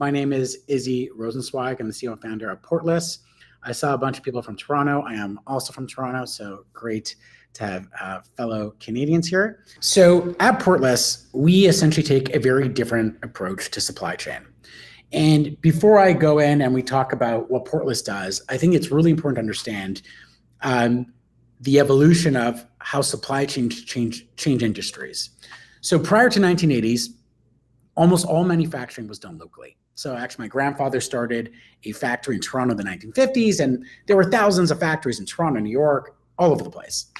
My name is Izzy Rosenzweig. I'm the CEO and founder of Portless. I saw a bunch of people from Toronto. I am also from Toronto, so great to have fellow Canadians here. So at Portless, we essentially take a very different approach to supply chain. And before I go in and we talk about what Portless does, I think it's really important to understand the evolution of how supply chain change industries. So prior to 1980s, almost all manufacturing was done locally. So actually my grandfather started a factory in Toronto in the 1950s, and there were thousands of factories in Toronto, New York, all over the place.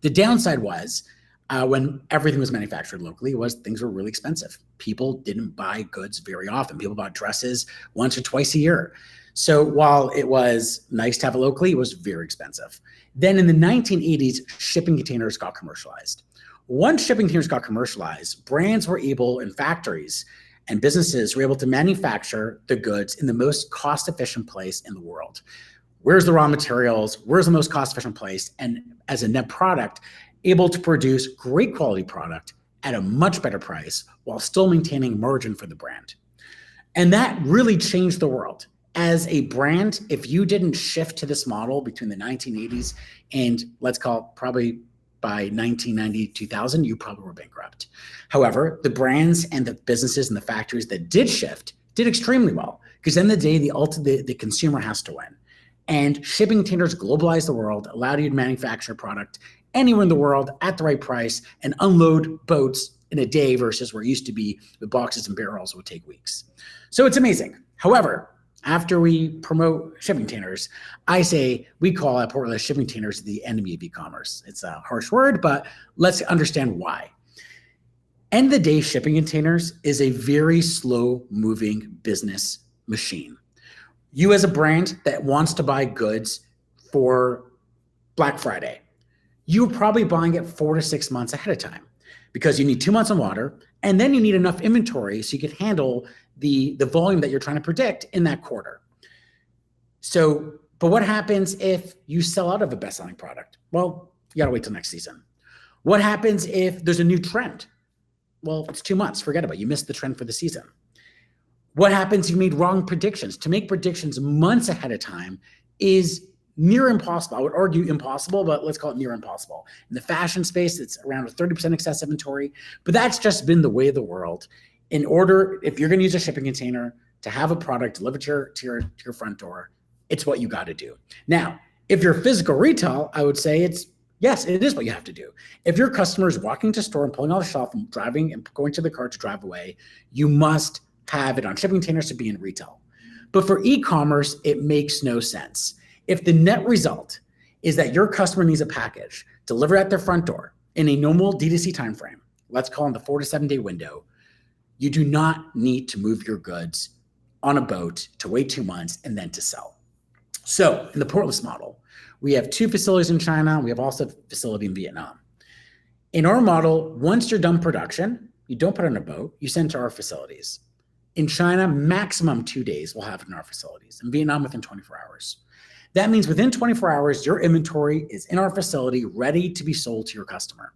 The downside was when everything was manufactured locally was things were really expensive. People didn't buy goods very often. People bought dresses once or twice a year. So while it was nice to have it locally, it was very expensive. Then in the 1980s, shipping containers got commercialized. Once shipping containers got commercialized, brands were able, and factories and businesses were able to manufacture the goods in the most cost-efficient place in the world. Where's the raw materials? Where's the most cost-efficient place? And as a net product, able to produce great quality product at a much better price while still maintaining margin for the brand. And that really changed the world. As a brand, if you didn't shift to this model between the 1980s and let's call it probably by 1990, 2000, you probably were bankrupt. However, the brands and the businesses and the factories that did shift did extremely well, because in the day, the consumer has to win. And shipping containers globalized the world, allowed you to manufacture product anywhere in the world at the right price and unload boats in a day versus where it used to be the boxes and barrels would take weeks. So it's amazing. However, after we promote shipping containers, I say we call at Portless shipping containers the enemy of e-commerce. It's a harsh word, but let's understand why. End of the day, shipping containers is a very slow moving business machine. You as a brand that wants to buy goods for Black Friday, you're probably buying it 4 to 6 months ahead of time because you need 2 months on water, and then you need enough inventory so you can handle the volume that you're trying to predict in that quarter. So, but what happens if you sell out of a best-selling product? Well, you gotta wait till next season. What happens if there's a new trend? Well, it's 2 months, forget about it. You missed the trend for the season. What happens if you made wrong predictions? To make predictions months ahead of time is near impossible. I would argue impossible, but let's call it near impossible. In the fashion space, it's around a 30% excess inventory, but that's just been the way of the world. In order, if you're gonna use a shipping container to have a product delivered to your front door, it's what you gotta do. Now, if you're physical retail, I would say yes, it is what you have to do. If your customer is walking to store and pulling off the shelf and driving and going to the car to drive away, you must have it on shipping containers to be in retail. But for e-commerce, it makes no sense. If the net result is that your customer needs a package delivered at their front door in a normal D2C timeframe, let's call it the 4 to 7 day window, you do not need to move your goods on a boat to wait 2 months and then to sell. So in the Portless model, we have 2 facilities in China. We have also a facility in Vietnam. In our model, once you're done production, you don't put it on a boat, you send it to our facilities. In China, maximum 2 days we'll have it in our facilities. In Vietnam, within 24 hours. That means within 24 hours, your inventory is in our facility, ready to be sold to your customer.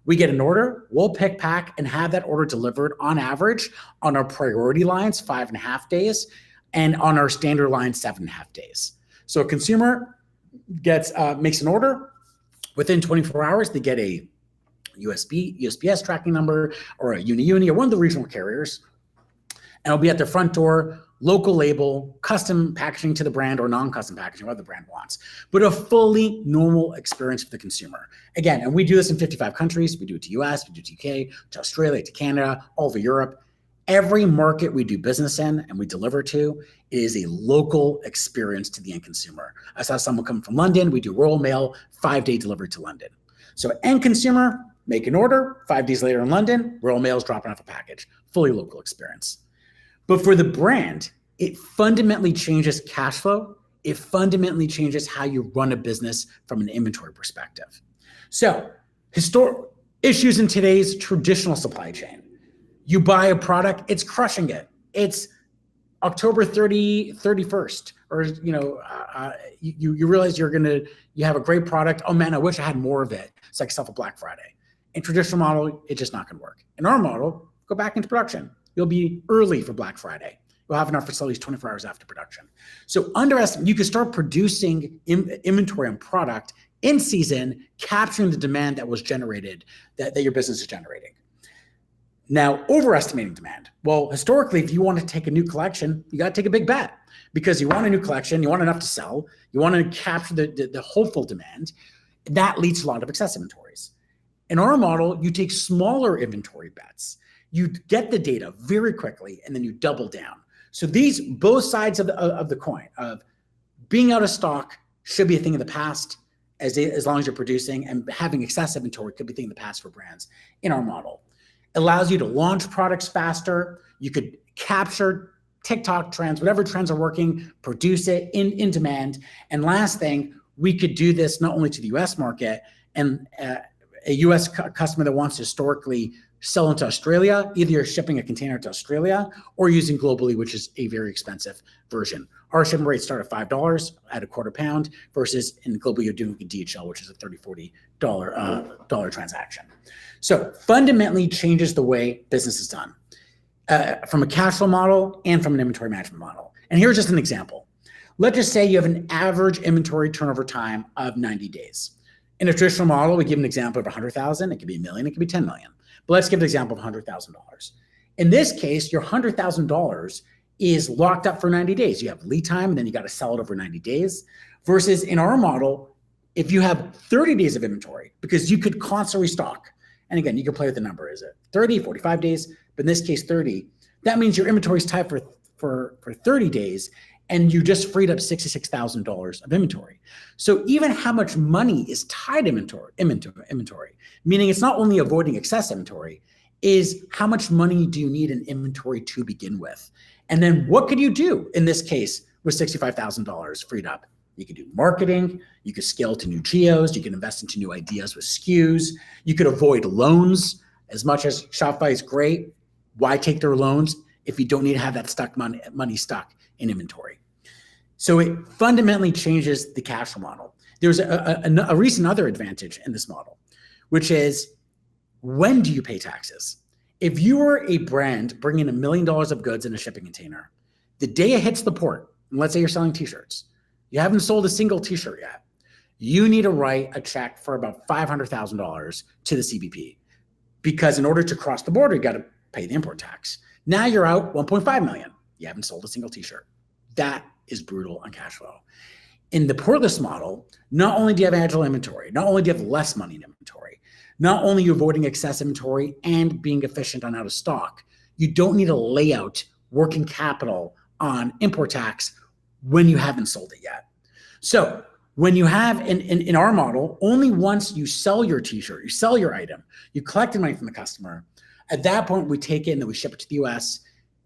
We get an order, we'll pick, pack, and have that order delivered on average on our priority lines, 5.5 days, and on our standard line, 7.5 days. So a consumer makes an order, within 24 hours, they get a USPS tracking number or a Uni or one of the regional carriers, and it'll be at their front door, local label, custom packaging to the brand or non-custom packaging, what the brand wants, but a fully normal experience for the consumer. Again, and we do this in 55 countries. We do it to US, we do it to UK, to Australia, to Canada, all over Europe. Every market we do business in and we deliver to is a local experience to the end consumer. I saw someone come from London. We do Royal Mail, 5-day delivery to London. So end consumer, make an order, 5 days later in London, Royal Mail is dropping off a package, fully local experience. But for the brand, it fundamentally changes cash flow. It fundamentally changes how you run a business from an inventory perspective. So issues in today's traditional supply chain. You buy a product, it's crushing it. It's October 31st, or you realize you have a great product. Oh man, I wish I had more of it. It's like stuff for Black Friday. In traditional model, it's just not gonna work. In our model, go back into production. You'll be early for Black Friday. you'll have enough facilities 24 hours after production. So you can start producing inventory and product in season, capturing the demand that was generated, that your business is generating. Now, overestimating demand. Well, historically, if you want to take a new collection, you got to take a big bet because you want a new collection, you want enough to sell, you want to capture the hopeful demand. That leads to a lot of excess inventories. In our model, you take smaller inventory bets. You get the data very quickly, and then you double down. So these, both sides of the coin of being out of stock should be a thing of the past as long as you're producing, and having excess inventory could be a thing of the past for brands in our model. It allows you to launch products faster. You could capture TikTok trends, whatever trends are working, produce it in demand. And last thing, we could do this not only to the US market and a US customer that wants to historically sell into Australia, either you're shipping a container to Australia or using Globally, which is a very expensive version. Our shipping rates start at $5 at a quarter pound versus in Globally, you're doing a DHL, which is a $30, $40 transaction. So fundamentally changes the way business is done from a cash flow model and from an inventory management model. And here's just an example. Let's just say you have an average inventory turnover time of 90 days. In a traditional model, we give an example of 100,000. It could be a million, it could be 10 million. But let's give an example of $100,000. In this case, your $100,000 is locked up for 90 days. You have lead time, and then you got to sell it over 90 days. Versus in our model, if you have 30 days of inventory, because you could constantly stock, and again, you can play with the number. Is it 30, 45 days? But in this case, 30. That means your inventory is tied for 30 days, and you just freed up $66,000 of inventory. So even how much money is tied inventory, meaning it's not only avoiding excess inventory, is how much money do you need in inventory to begin with? And then what could you do in this case with $65,000 freed up? You could do marketing, you could scale to new geos, you can invest into new ideas with SKUs, you could avoid loans. As much as Shopify is great, why take their loans if you don't need to have that money stuck in inventory? So it fundamentally changes the cash flow model. There's a recent other advantage in this model, which is, when do you pay taxes? If you are a brand bringing $1 million of goods in a shipping container, the day it hits the port, and let's say you're selling t-shirts, you haven't sold a single t-shirt yet, you need to write a check for about $500,000 to the CBP, because in order to cross the border, you got to pay the import tax. Now you're out $1.5 million. You haven't sold a single t-shirt. That is brutal on cash flow. In the portless model, not only do you have agile inventory, not only do you have less money in inventory, not only are you avoiding excess inventory and being efficient on out of stock, you don't need to lay out working capital on import tax when you haven't sold it yet. So when you have, in our model, only once you sell your t-shirt, you sell your item, you collect the money from the customer, at that point we take it and then we ship it to the US.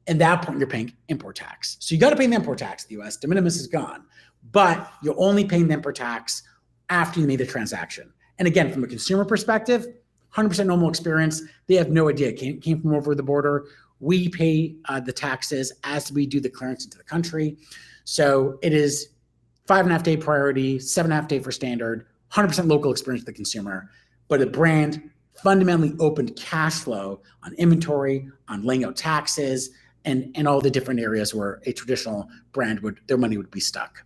At that point, you're paying import tax. So you got to pay the import tax to the US. De minimis is gone, but you're only paying the import tax after you made the transaction. And again, from a consumer perspective, 100% normal experience. They have no idea it came from over the border. We pay the taxes as we do the clearance into the country. So it is 5.5 day priority, 7.5 day for standard, 100% local experience for the consumer. But a brand fundamentally opened cash flow on inventory, on laying out taxes, and all the different areas where a traditional brand their money would be stuck.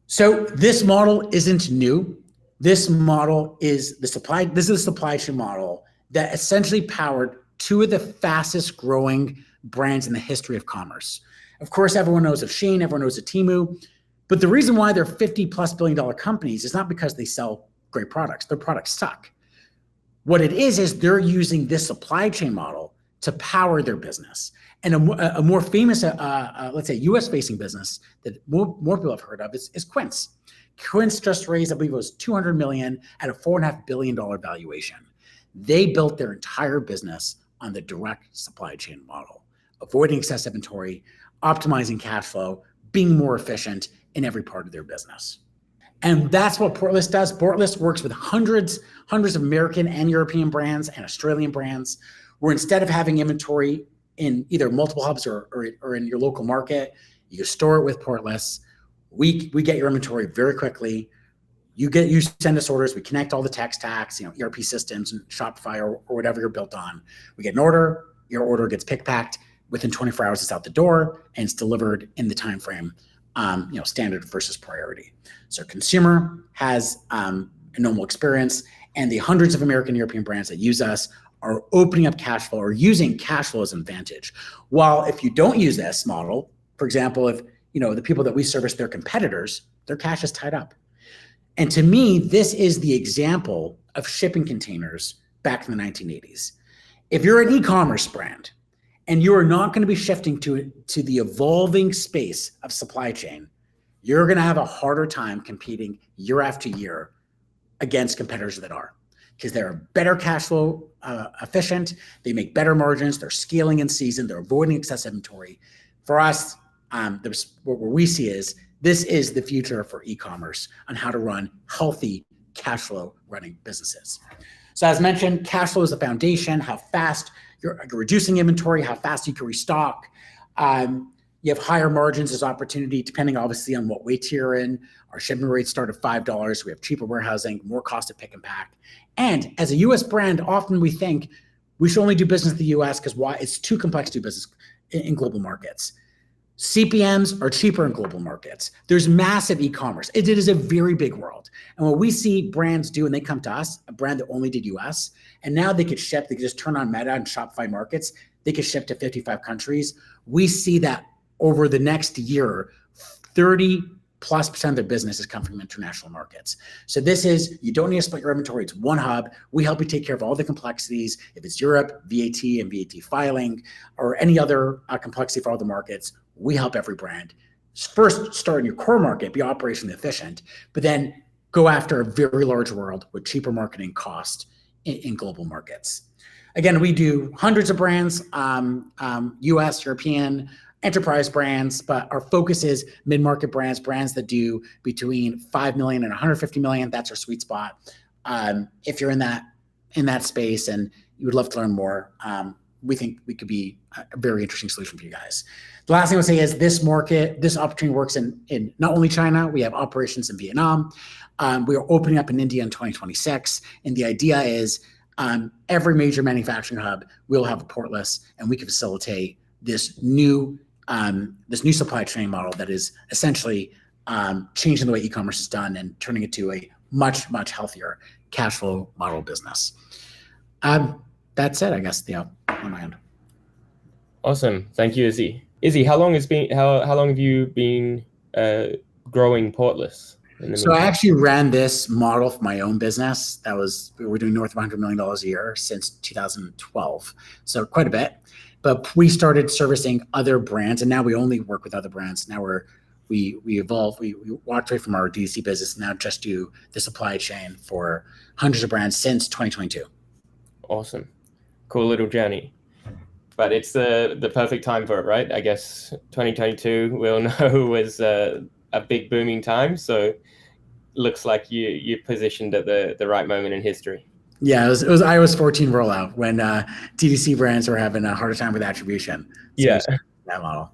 So this model isn't new. This model is this is the supply chain model that essentially powered two of the fastest growing brands in the history of commerce. Of course, everyone knows of Shein, everyone knows of Temu, but the reason why they're $50+ billion companies is not because they sell great products. Their products suck. What it is they're using this supply chain model to power their business. And a more famous, let's say, US-facing business that more people have heard of is Quince. Quince just raised, I believe it was $200 million at a $4.5 billion valuation. They built their entire business on the direct supply chain model, avoiding excess inventory, optimizing cash flow, being more efficient in every part of their business. And that's what Portless does. Portless works with hundreds of American and European brands and Australian brands, where instead of having inventory in either multiple hubs or in your local market, you store it with Portless. We get your inventory very quickly. You send us orders. We connect all the tech stacks, ERP systems and Shopify or whatever you're built on. We get an order. Your order gets pick packed. within 24 hours it's out the door and it's delivered in the time frame, standard versus priority. So consumer has a normal experience, and the hundreds of American European brands that use us are opening up cash flow or using cash flow as an advantage. While if you don't use this model, for example, if the people that we service, their competitors, their cash is tied up. And to me, this is the example of shipping containers back in the 1980s. If you're an e-commerce brand and you are not going to be shifting to the evolving space of supply chain, you're going to have a harder time competing year after year against competitors that are, because they're better cash flow efficient, they make better margins, they're scaling in season, they're avoiding excess inventory. For us, what we see is this is the future for e-commerce on how to run healthy cash flow running businesses. So as mentioned, cash flow is the foundation, how fast you're reducing inventory, how fast you can restock. You have higher margins as opportunity, depending obviously on what weight tier you're in. Our shipping rates start at $5. We have cheaper warehousing, more cost to pick and pack. And as a US brand, often we think we should only do business in the US because why? It's too complex to do business in global markets. CPMs are cheaper in global markets. There's massive e-commerce. It is a very big world. And what we see brands do, and they come to us, a brand that only did US, and now they could ship, they could just turn on Meta and Shopify Markets, they could ship to 55 countries. We see that over the next year, 30+% of their business has come from international markets. So this is, you don't need to split your inventory. It's one hub. We help you take care of all the complexities. If it's Europe, VAT and VAT filing, or any other complexity for all the markets, we help every brand. First, start in your core market, be operationally efficient, but then go after a very large world with cheaper marketing cost in global markets. Again, we do hundreds of brands, US, European, enterprise brands, but our focus is mid-market brands that do between 5 million and 150 million. That's our sweet spot. If you're in that space and you would love to learn more, we think we could be a very interesting solution for you guys. The last thing I would say is this opportunity works in not only China, we have operations in Vietnam. We are opening up in India in 2026. And the idea is every major manufacturing hub will have a portless, and we can facilitate this new supply chain model that is essentially changing the way e-commerce is done and turning it to a much, much healthier cash flow model business. That's it, I guess, on my end. Awesome. Thank you, Izzy. Izzy, how long have you been growing Portless? So I actually ran this model for my own business. We're doing north of $100 million a year since 2012. So quite a bit. But we started servicing other brands, and now we only work with other brands. Now we evolve. We walked away from our DC business, and now just do the supply chain for hundreds of brands since 2022. Awesome. Cool little journey. But it's the perfect time for it, right? I guess 2022 we all know was a big booming time. So looks like you positioned at the right moment in history. Yeah, it was iOS 14 rollout when DTC brands were having a harder time with attribution. So yeah, that model.